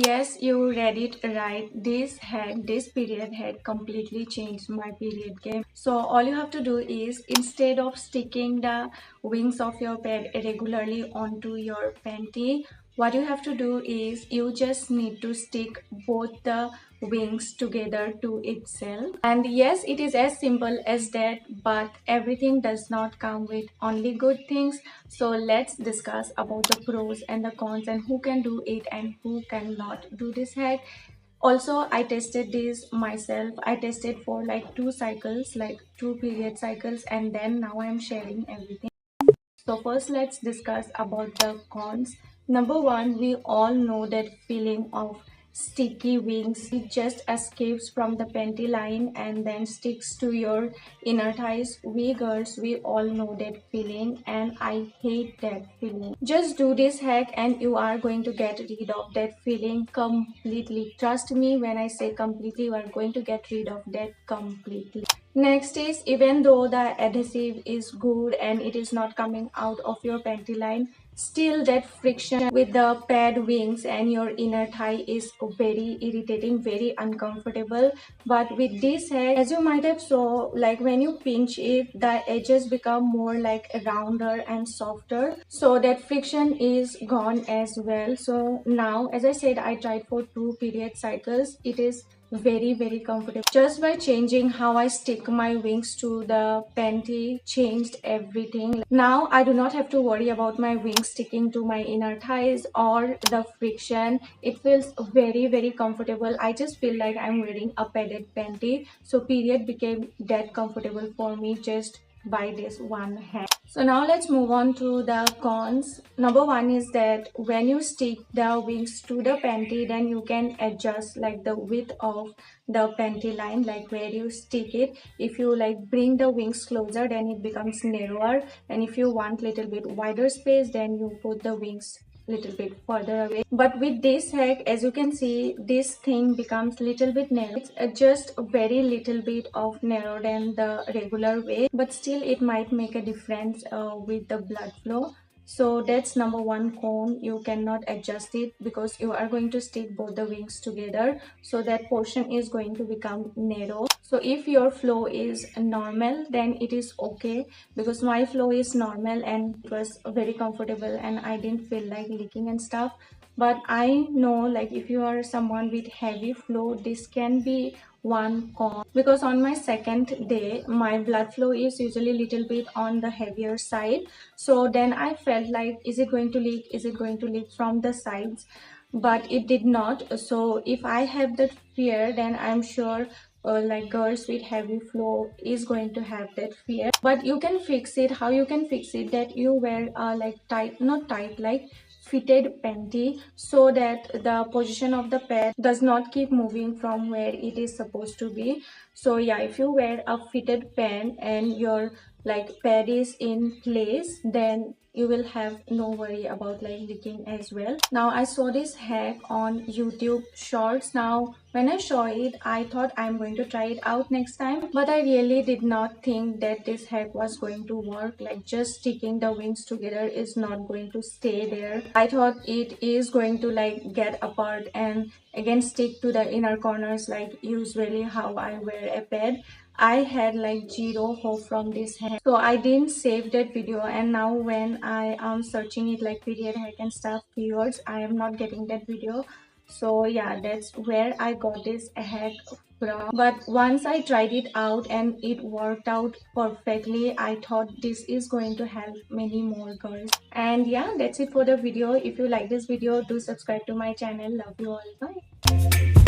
Yes, you read it right. This period had completely changed my period game. So all you have to do is, instead of sticking the wings of your pad regularly onto your panty, what you have to do is you just need to stick both the wings together to itself. And yes, it is as simple as that, but everything does not come with only good things. So let's discuss about the pros and the cons and who can do it and who cannot do this hack. Also, I tested this myself. I tested for like 2 cycles, like 2 period cycles, and then now I'm sharing everything. So first let's discuss about the cons. Number one, we all know that feeling of sticky wings. It just escapes from the panty line and then sticks to your inner thighs. We girls, we all know that feeling, and I hate that feeling. Just do this hack and you are going to get rid of that feeling completely. Trust me when I say completely, you are going to get rid of that completely. Next is, even though the adhesive is good and it is not coming out of your panty line, still that friction with the pad wings and your inner thigh is very irritating, very uncomfortable. But with this hack, as you might have saw, like when you pinch it, the edges become more like rounder and softer, so that friction is gone as well. So now, as I said, I tried for 2 period cycles. It is very comfortable. Just by changing how I stick my wings to the panty changed everything. Now I do not have to worry about my wings sticking to my inner thighs or the friction. It feels very comfortable. I just feel like I'm wearing a padded panty. So period became that comfortable for me just by this one hack. So now let's move on to the cons. Number one is that when you stick the wings to the panty, then you can adjust like the width of the panty line, like where you stick it. If you like bring the wings closer, then it becomes narrower, and if you want little bit wider space, then you put the wings little bit further away. But with this hack, as you can see, this thing becomes little bit narrow. It's just very little bit of narrow than the regular way, but still it might make a difference with the blood flow. So that's number one con. You cannot adjust it because you are going to stick both the wings together, so that portion is going to become narrow. So if your flow is normal, then it is okay, because my flow is normal and it was very comfortable and I didn't feel like leaking and stuff. But I know, like, if you are someone with heavy flow, this can be one con, because on my second day my blood flow is usually little bit on the heavier side. So then I felt like, is it going to leak, is it going to leak from the sides? But it did not. So if I have that fear, then I'm sure like girls with heavy flow is going to have that fear. But you can fix it. How you can fix it? That you wear like tight, not tight, like fitted panty, so that the position of the pad does not keep moving from where it is supposed to be. So yeah, if you wear a fitted pant and your like pad is in place, then you will have no worry about like leaking as well. Now I saw this hack on YouTube shorts. Now when I saw it, I thought I'm going to try it out next time, but I really did not think that this hack was going to work. Like, just sticking the wings together is not going to stay there. I thought it is going to like get apart and again stick to the inner corners, like usually how I wear a pad. I had like zero hope from this hack, so I didn't save that video. And now when I am searching it like period hack and stuff keywords, I am not getting that video. So yeah, that's where I got this hack from. But once I tried it out and it worked out perfectly, I thought this is going to help many more girls. And yeah, that's it for the video. If you like this video, do subscribe to my channel. Love you all. Bye.